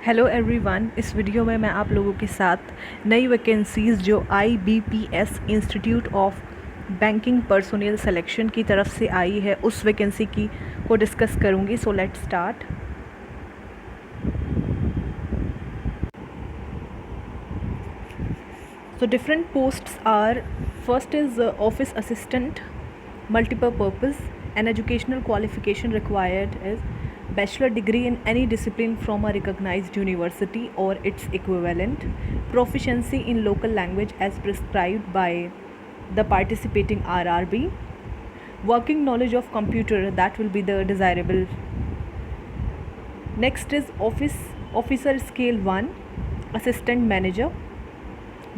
Hello everyone, इस video में मैं आप लोगों के साथ नई वैकेंसीज़ जो IBPS institute of banking personnel selection की तरफ से आई है उस वैकेंसी की को डिस्कस करूंगी। So let's start. So different posts are, first is office assistant, multiple purpose, and educational qualification required is bachelor degree in any discipline from a recognized university or its equivalent, proficiency in local language as prescribed by the participating RRB, working knowledge of computer, that will be the desirable. Next is officer scale 1, assistant manager,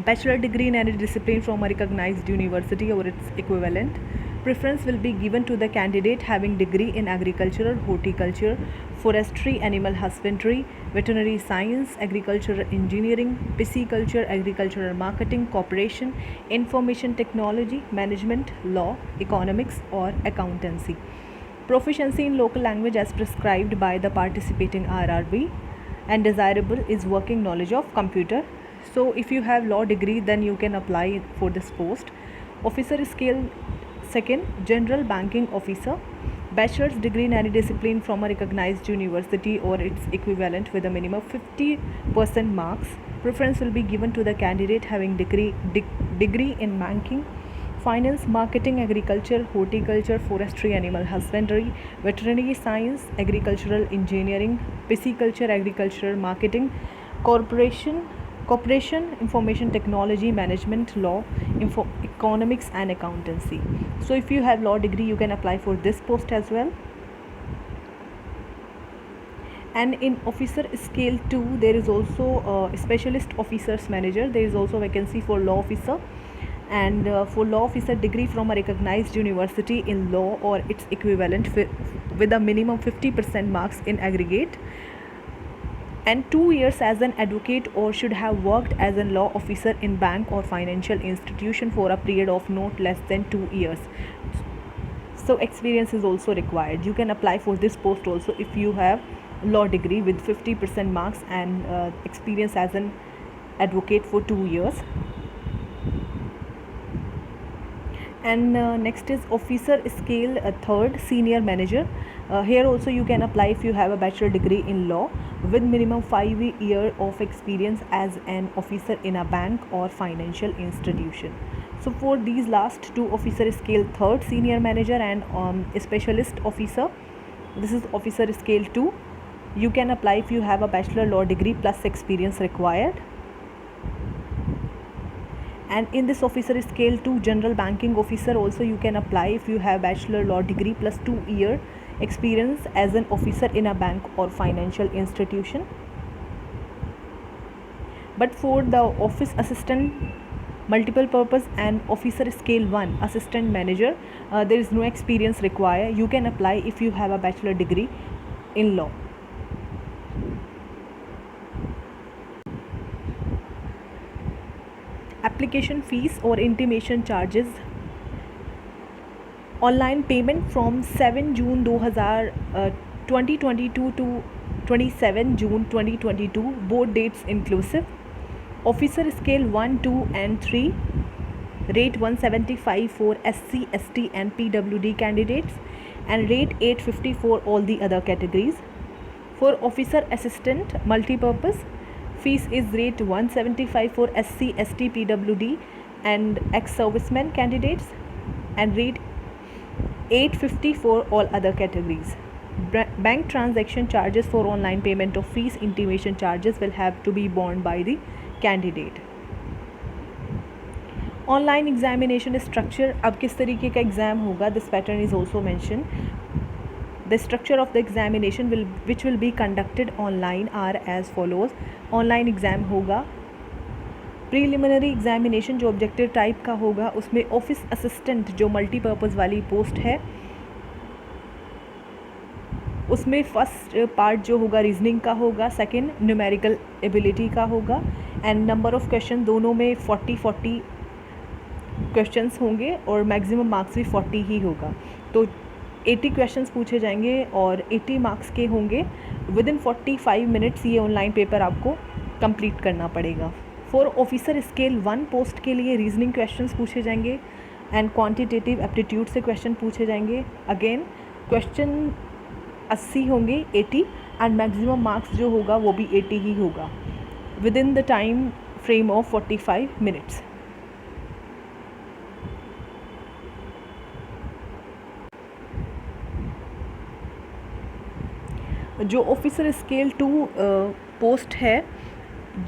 bachelor degree in any discipline from a recognized university or its equivalent. Preference will be given to the candidate having degree in agriculture, horticulture, forestry, animal husbandry, veterinary science, agricultural engineering, pisciculture, agricultural marketing, corporation, information technology, management, law, economics or accountancy. Proficiency in local language as prescribed by the participating RRB, and desirable is working knowledge of computer. So if you have law degree, then you can apply for this post. Officer scale 2nd, general banking officer, bachelor's degree in any discipline from a recognized university or its equivalent with a minimum 50% marks. Preference will be given to the candidate having degree in banking, finance, marketing, agriculture, horticulture, forestry, animal husbandry, veterinary science, agricultural engineering, pisciculture, agricultural marketing, corporation, information technology, management, law, economics and accountancy. So if you have law degree, you can apply for this post as well. And in officer scale 2, there is also a specialist officers manager. There is also vacancy for law officer, and for law officer, degree from a recognized university in law or its equivalent with a minimum 50% marks in aggregate, and 2 years as an advocate, or should have worked as a law officer in bank or financial institution for a period of not less than 2 years. So experience is also required. You can apply for this post also if you have law degree with 50% marks and experience as an advocate for 2 years. And next is officer scale 3rd, senior manager. Here also you can apply if you have a bachelor degree in law with minimum 5 years of experience as an officer in a bank or financial institution. So for these last two, officer scale 3rd, senior manager, and specialist officer, this is officer scale 2. You can apply if you have a bachelor law degree plus experience required. And in this officer scale 2, general banking officer, also you can apply if you have bachelor law degree plus 2 year experience as an officer in a bank or financial institution. But for the office assistant, multiple purpose, and officer scale 1, assistant manager, there is no experience required. You can apply if you have a bachelor degree in law. Application fees or intimation charges. Online payment from 7 June 2022 to 27 June 2022, both dates inclusive. Officer scale 1, 2 and 3, rate 175 for SC, ST and PWD candidates, and rate 850 for all the other categories. For officer assistant multipurpose, fees is rate 175 for SC, ST, PWD and ex-servicemen candidates, and rate 850 for all other categories. Bank transaction charges for online payment of fees, intimation charges will have to be borne by the candidate. Online examination structure, अब किस तरीके का exam होगा, this pattern is also mention. The structure of the examination which will be conducted online are as follows. Online exam होगा. Preliminary examination जो objective type का होगा, उसमें ऑफिस असिस्टेंट जो मल्टीपर्पज़ वाली पोस्ट है, उसमें फर्स्ट पार्ट जो होगा रीजनिंग का होगा, सेकंड न्यूमेरिकल एबिलिटी का होगा, एंड नंबर ऑफ़ क्वेश्चन दोनों में 40 क्वेश्चंस होंगे और मैक्सिमम मार्क्स भी 40 ही होगा. तो 80 क्वेश्चंस पूछे जाएंगे और 80 मार्क्स के होंगे। विदिन 45 मिनट्स ये ऑनलाइन पेपर आपको कंप्लीट करना पड़ेगा। फॉर ऑफिसर स्केल 1 पोस्ट के लिए रीजनिंग क्वेश्चंस पूछे जाएंगे एंड क्वांटिटेटिव एप्टीट्यूड से क्वेश्चन पूछे जाएंगे। अगेन क्वेश्चन 80 होंगे 80 एंड मैक्सिमम मार्क्स जो होगा वो भी 80 ही होगा within the time frame of 45 minutes. जो ऑफिसर स्केल 2 पोस्ट है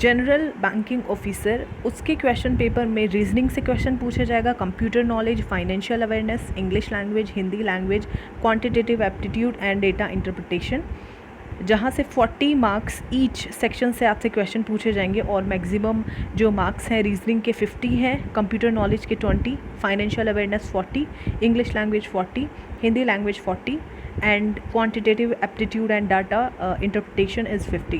जनरल बैंकिंग ऑफिसर, उसके क्वेश्चन पेपर में रीजनिंग से क्वेश्चन पूछा जाएगा, computer knowledge, financial awareness, English language, Hindi language, quantitative aptitude and data interpretation, जहाँ से 40 मार्क्स ईच सेक्शन से आपसे क्वेश्चन पूछे जाएंगे और मैक्सिमम जो मार्क्स हैं रीजनिंग के 50 हैं, कंप्यूटर नॉलेज के 20, financial awareness 40, English language 40, Hindi language 40 and quantitative aptitude and data interpretation is 50.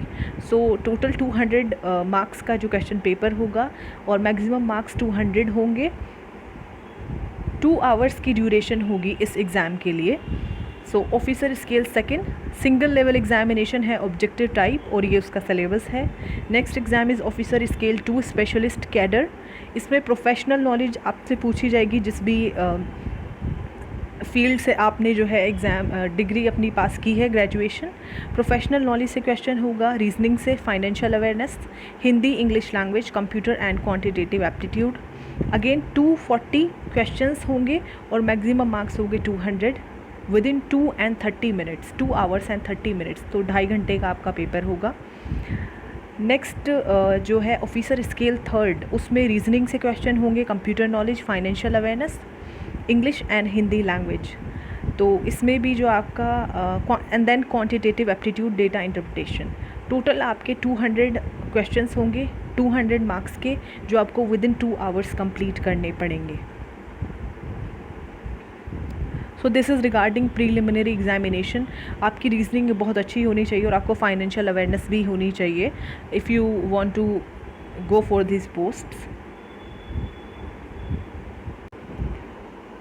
So total 200 marks का जो क्वेश्चन पेपर होगा और मैक्सिमम मार्क्स 200 होंगे। 2 आवर्स की ड्यूरेशन होगी इस एग्ज़ाम के लिए। So officer scale 2 single level examination है, ऑब्जेक्टिव टाइप, और ये उसका सिलेबस है। Next exam is officer scale 2 specialist cadre. इसमें प्रोफेशनल नॉलेज आपसे पूछी जाएगी, जिस भी फील्ड से आपने जो है एग्ज़ाम डिग्री अपनी पास की है, ग्रेजुएशन। प्रोफेशनल नॉलेज से क्वेश्चन होगा, रीजनिंग से, financial awareness, Hindi, English language, computer and quantitative aptitude. Again 240 questions होंगे और मैक्सिमम मार्क्स होंगे 200 within 2 and 30 minutes, 2 hours and 30 minutes, तो 2.5 घंटे का आपका पेपर होगा। नेक्स्ट जो है ऑफिसर स्केल 3, उसमें रीजनिंग से क्वेश्चन होंगे, computer knowledge, financial awareness, English and Hindi language. तो इसमें भी जो आपका and then quantitative aptitude, data interpretation. Total आपके 200 क्वेश्चंस होंगे 200 मार्क्स के, जो आपको विदिन 2 आवर्स कंप्लीट करने पड़ेंगे। So this is regarding preliminary examination. आपकी रीजनिंग बहुत अच्छी होनी चाहिए और आपको फाइनेंशियल अवेयरनेस भी होनी चाहिए if you want to go for this posts.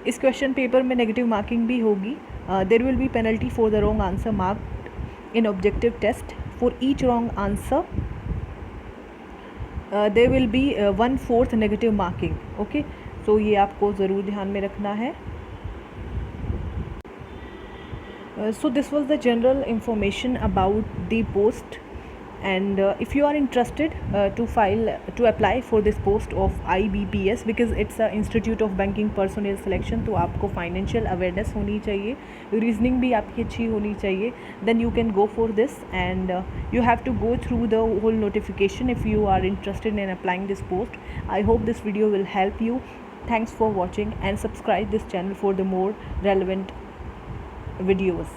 इस क्वेश्चन पेपर में नेगेटिव मार्किंग भी होगी। There will be penalty for the wrong answer marked in objective test. For each wrong answer there will be 1/4 negative marking. Okay, so ये आपको ज़रूर ध्यान में रखना है। So this was the general information about the post, and if you are interested to apply for this post of IBPS, because it's a Institute of Banking Personnel Selection, तो आपको financial awareness होनी चाहिए, reasoning भी आपकी अच्छी होनी चाहिए, then you can go for this, and you have to go through the whole notification if you are interested in applying this post. I hope this video will help you. Thanks for watching and subscribe this channel for the more relevant videos.